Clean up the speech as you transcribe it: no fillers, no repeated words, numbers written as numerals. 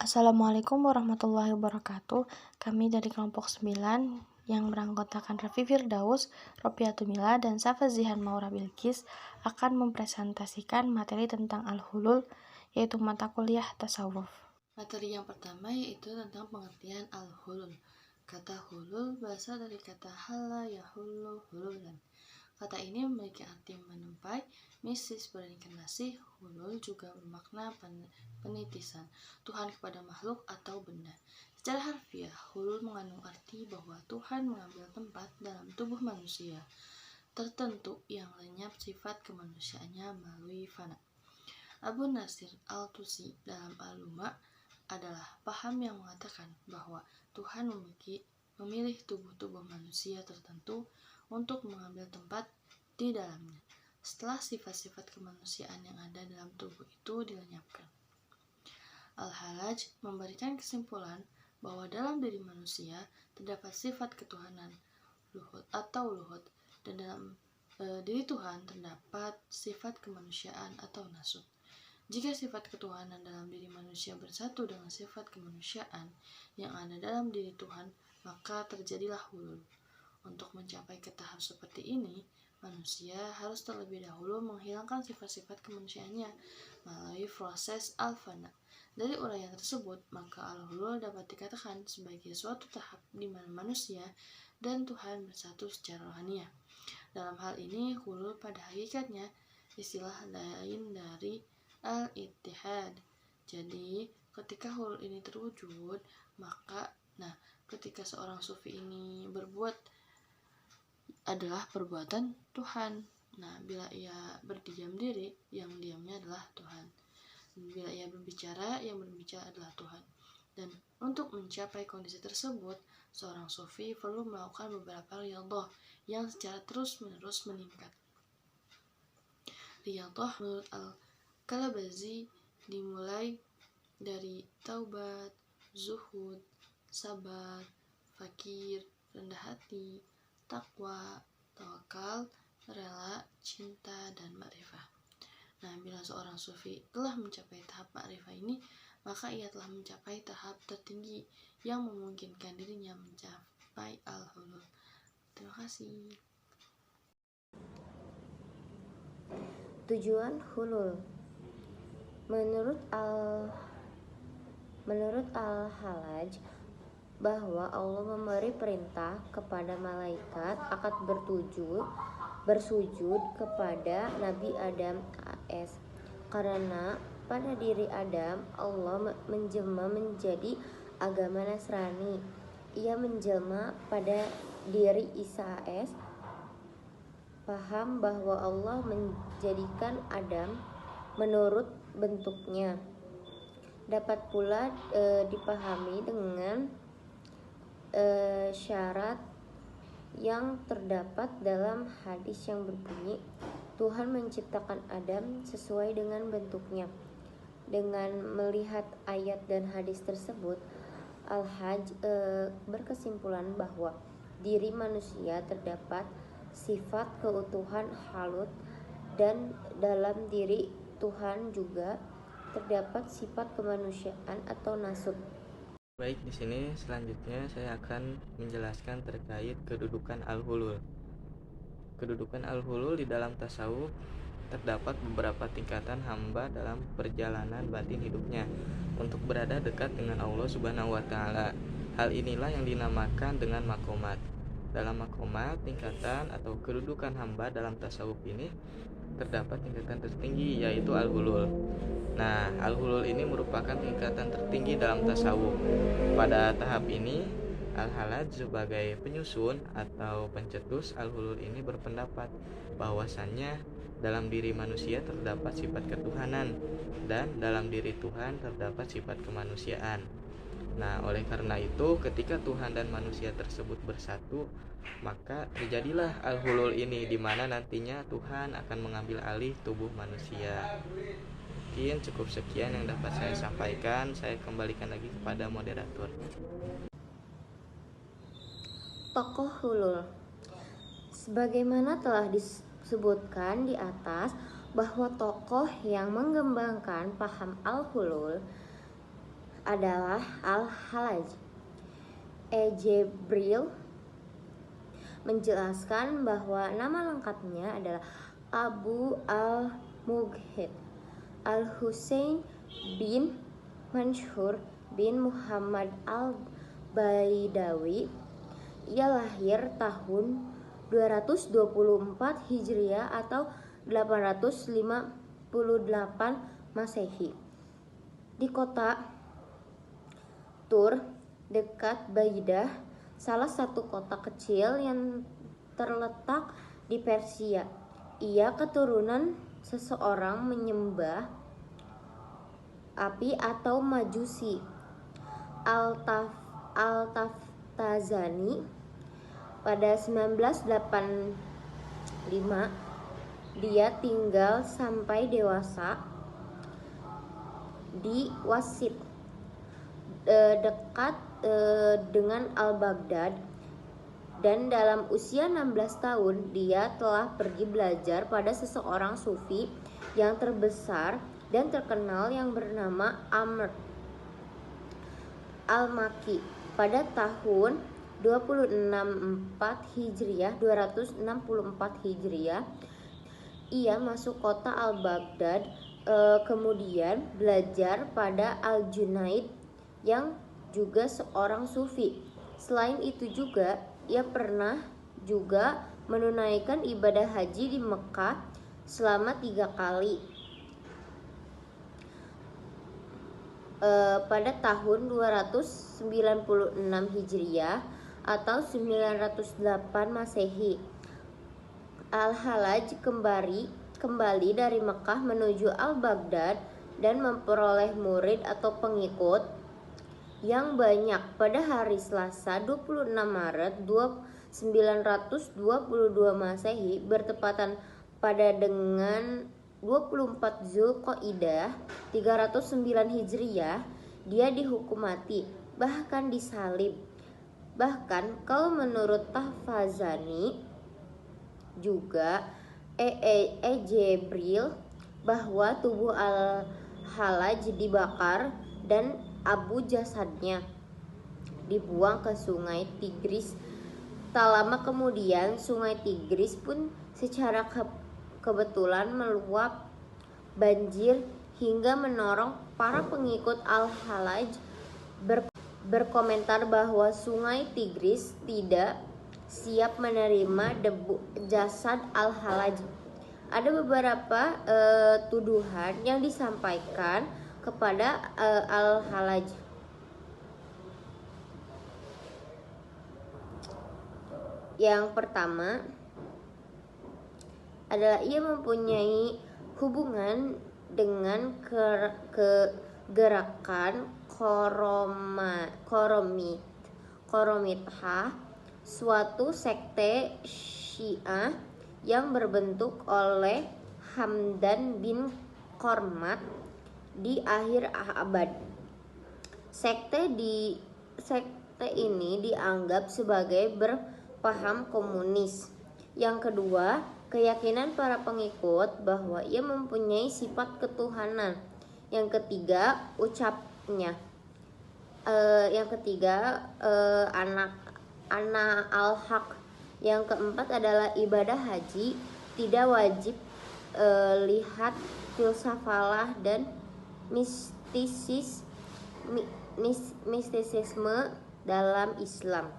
Assalamualaikum warahmatullahi wabarakatuh. Kami dari kelompok 9 yang beranggotakan Raffi Firdaus, Ropiatul Mila, dan Safa Zihan Maura Bilqis akan mempresentasikan materi tentang Al-Hulul, yaitu mata kuliah tasawuf. Materi yang pertama yaitu tentang pengertian al-hulul. Kata hulul berasal dari kata hala yahullu hululan. Kata ini memiliki arti menumpai, misis berinkarnasi. Hulul juga bermakna penitisan Tuhan kepada makhluk atau benda. Secara harfiah, hulul mengandung arti bahwa Tuhan mengambil tempat dalam tubuh manusia tertentu yang lenyap sifat kemanusiaannya melalui fana. Abu Nasir Al-Tusi dalam Al-Luma adalah paham yang mengatakan bahwa Tuhan memilih tubuh-tubuh manusia tertentu untuk mengambil tempat di dalamnya setelah sifat-sifat kemanusiaan yang ada dalam tubuh itu dilenyapkan. Al-Halaj memberikan kesimpulan bahwa dalam diri manusia terdapat sifat ketuhanan, luhut atau luhut, dan dalam diri Tuhan terdapat sifat kemanusiaan atau nasut. Jika sifat ketuhanan dalam diri manusia bersatu dengan sifat kemanusiaan yang ada dalam diri Tuhan, maka terjadilah hulul. Untuk mencapai ke tahap seperti ini, manusia harus terlebih dahulu menghilangkan sifat-sifat kemanusiaannya melalui proses al-fana. Dari uraian tersebut, maka al-hulul dapat dikatakan sebagai suatu tahap di mana manusia dan Tuhan bersatu secara rohaniah. Dalam hal ini, hulul pada hakikatnya istilah lain dari al-ittihad. Jadi, ketika hulul ini terwujud, maka ketika seorang sufi ini berbuat adalah perbuatan Tuhan. Bila ia berdiam diri, yang diamnya adalah Tuhan. Bila ia berbicara, yang berbicara adalah Tuhan. Dan untuk mencapai kondisi tersebut, seorang sufi perlu melakukan beberapa riyadhah yang secara terus-menerus meningkat. Riyadhah menurut Al-Kalabazi dimulai dari taubat, zuhud, sabar, fakir, rendah hati, takwa, tawakal, rela, cinta, dan ma'rifah. Bila seorang sufi telah mencapai tahap ma'rifah ini, maka ia telah mencapai tahap tertinggi yang memungkinkan dirinya mencapai al-hulul. Terima kasih. Tujuan hulul. Menurut Al-Halaj bahwa Allah memberi perintah kepada malaikat akan bersujud kepada Nabi Adam AS karena pada diri Adam Allah menjelma menjadi agama Nasrani. Ia menjelma pada diri Isa AS paham bahwa Allah menjadikan Adam menurut bentuknya. Dapat pula dipahami dengan syarat yang terdapat dalam hadis yang berbunyi Tuhan menciptakan Adam sesuai dengan bentuknya. Dengan melihat ayat dan hadis tersebut, Al-Hajj berkesimpulan bahwa diri manusia terdapat sifat keutuhan halut dan dalam diri Tuhan juga terdapat sifat kemanusiaan atau nasut. Baik, di sini selanjutnya saya akan menjelaskan terkait kedudukan al-hulul. Kedudukan al-hulul di dalam tasawuf terdapat beberapa tingkatan hamba dalam perjalanan batin hidupnya untuk berada dekat dengan Allah Subhanahu wa taala. Hal inilah yang dinamakan dengan makomat. Dalam makomat, tingkatan atau kedudukan hamba dalam tasawuf ini terdapat tingkatan tertinggi, yaitu al-hulul. Al-hulul ini merupakan tingkatan tertinggi dalam tasawuf. Pada tahap ini, Al-Halaj sebagai penyusun atau pencetus al-hulul ini berpendapat bahwasannya dalam diri manusia terdapat sifat ketuhanan dan dalam diri Tuhan terdapat sifat kemanusiaan. Oleh karena itu, ketika Tuhan dan manusia tersebut bersatu, maka terjadilah al-hulul ini, di mana nantinya Tuhan akan mengambil alih tubuh manusia. Mungkin cukup sekian yang dapat saya sampaikan. Saya kembalikan lagi kepada moderator. Tokoh hulul. Sebagaimana telah disebutkan di atas bahwa tokoh yang mengembangkan paham al-hulul adalah Al-Hallaj. Jibril menjelaskan bahwa nama lengkapnya adalah Abu al-Mughith al-Husain bin Mansur bin Muhammad al-Baidawi. Ia lahir tahun 224 Hijriah atau 858 Masehi di kota Tur dekat Baidah, salah satu kota kecil yang terletak di Persia. Ia keturunan seseorang menyembah api atau Majusi. Al-Taftazani pada 1985 dia tinggal sampai dewasa di Wasit dekat dengan Al-Baghdad, dan dalam usia 16 tahun dia telah pergi belajar pada seseorang sufi yang terbesar dan terkenal yang bernama Amr al-Makki. Pada tahun 264 Hijriah ia masuk kota Al-Baghdad, kemudian belajar pada Al-Junaid yang juga seorang sufi. Selain itu juga ia pernah juga menunaikan ibadah haji di Mekah selama 3 kali. Pada tahun 296 Hijriah atau 908 Masehi, Al-Hallaj kembali dari Mekah menuju Al-Baghdad dan memperoleh murid atau pengikut yang banyak. Pada hari Selasa 26 Maret 922 Masehi bertepatan pada dengan 24 Zulqaidah 309 Hijriah, dia dihukum mati, bahkan disalib. Bahkan kalau menurut Tahfazani juga Jibril bahwa tubuh Al-Hallaj dibakar dan abu jasadnya dibuang ke sungai Tigris. Tak lama kemudian sungai Tigris pun secara kebetulan meluap banjir hingga mendorong para pengikut Al-Hallaj berkomentar bahwa sungai Tigris tidak siap menerima debu jasad Al-Hallaj. Ada beberapa tuduhan yang disampaikan kepada Al-Hallaj. Yang pertama adalah ia mempunyai hubungan dengan gerakan Koromitah, suatu sekte Syiah yang berbentuk oleh Hamdan bin Kormat di akhir abad. Sekte ini dianggap sebagai berpaham komunis. Yang kedua, keyakinan para pengikut bahwa ia mempunyai sifat ketuhanan. Yang ketiga, ucapnya. Anak al-haq. Yang keempat adalah ibadah haji tidak wajib, lihat filsafah dan mistisisme dalam Islam.